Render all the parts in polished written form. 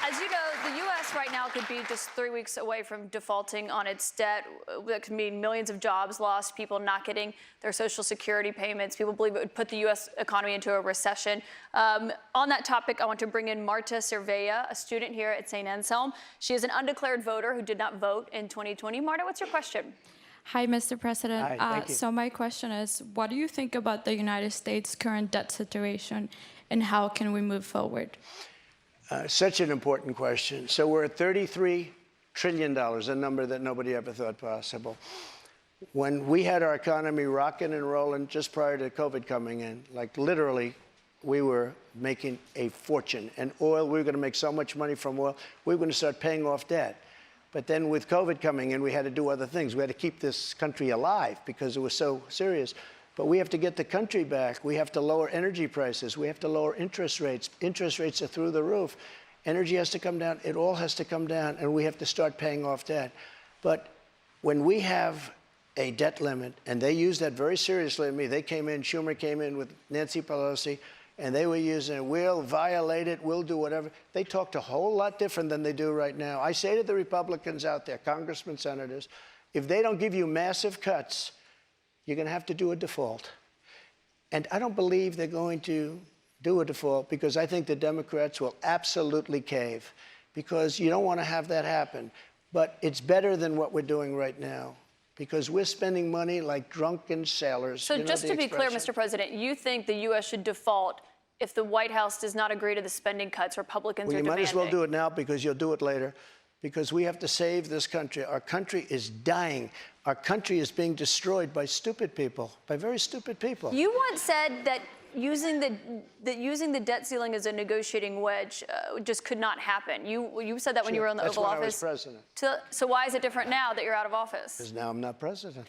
As you know, the U.S. right now could be just 3 weeks away from defaulting on its debt. That could mean millions of jobs lost, people not getting their Social Security payments. People believe it would put the U.S. economy into a recession. On that topic, I want to bring in Marta Cervella, a student here at St. Anselm. She is an undeclared voter who did not vote in 2020. Marta, what's your question? Hi, Mr. President. Hi, thank you. So my question is, what do you think about the United States' current debt situation, and how can we move forward? Such an important question. So we're at $33 trillion, a number that nobody ever thought possible. When we had our economy rocking and rolling just prior to COVID coming in, like literally, we were making a fortune. And oil, we were going to make so much money from oil, we were going to start paying off debt. But then with COVID coming in, we had to do other things. We had to keep this country alive because it was so serious. But we have to get the country back. We have to lower energy prices. We have to lower interest rates. Interest rates are through the roof. Energy has to come down. It all has to come down, and we have to start paying off debt. But when we have a debt limit, and they use that very seriously to me, they came in, Schumer came in with Nancy Pelosi, and they were using it. We'll violate it. We'll do whatever. They talked a whole lot different than they do right now. I say to the Republicans out there, congressmen, senators, if they don't give you massive cuts, you're going to have to do a default. And I don't believe they're going to do a default because I think the Democrats will absolutely cave because you don't want to have that happen. But it's better than what we're doing right now because we're spending money like drunken sailors. So just to be clear, Mr. President, you think the U.S. should default if the White House does not agree to the spending cuts Republicans are demanding? Well, you might as well do it now because you'll do it later. Because we have to save this country. Our country is dying. Our country is being destroyed by stupid people, by very stupid people. You once said that using the debt ceiling as a negotiating wedge just could not happen. You said that when you were in the Oval Office. That's when I was president. So why is it different now that you're out of office? Because now I'm not president.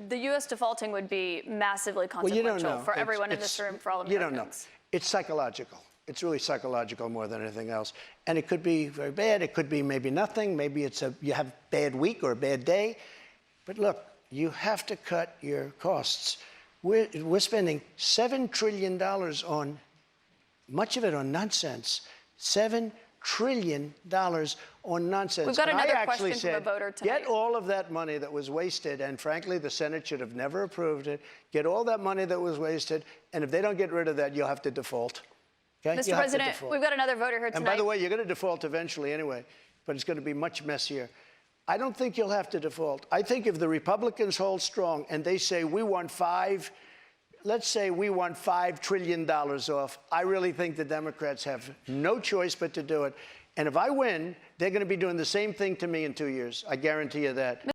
The U.S. defaulting would be massively consequential for everyone in this room, for all Americans. You don't know. It's psychological. It's really psychological more than anything else. And it could be very bad. It could be maybe nothing. Maybe you have a bad week or a bad day. But look, you have to cut your costs. We're spending $7 trillion on, much of it on nonsense. $7 trillion on nonsense. We've got another question from a voter tonight. Get all of that money that was wasted, and frankly, the Senate should have never approved it. Get all that money that was wasted, and if they don't get rid of that, you'll have to default. Okay? Mr. President, we've got another voter here tonight. And by the way, you're going to default eventually anyway, but it's going to be much messier. I don't think you'll have to default. I think if the Republicans hold strong and they say we want let's say we want $5 trillion off. I really think the Democrats have no choice but to do it. And if I win, they're going to be doing the same thing to me in 2 years. I guarantee you that.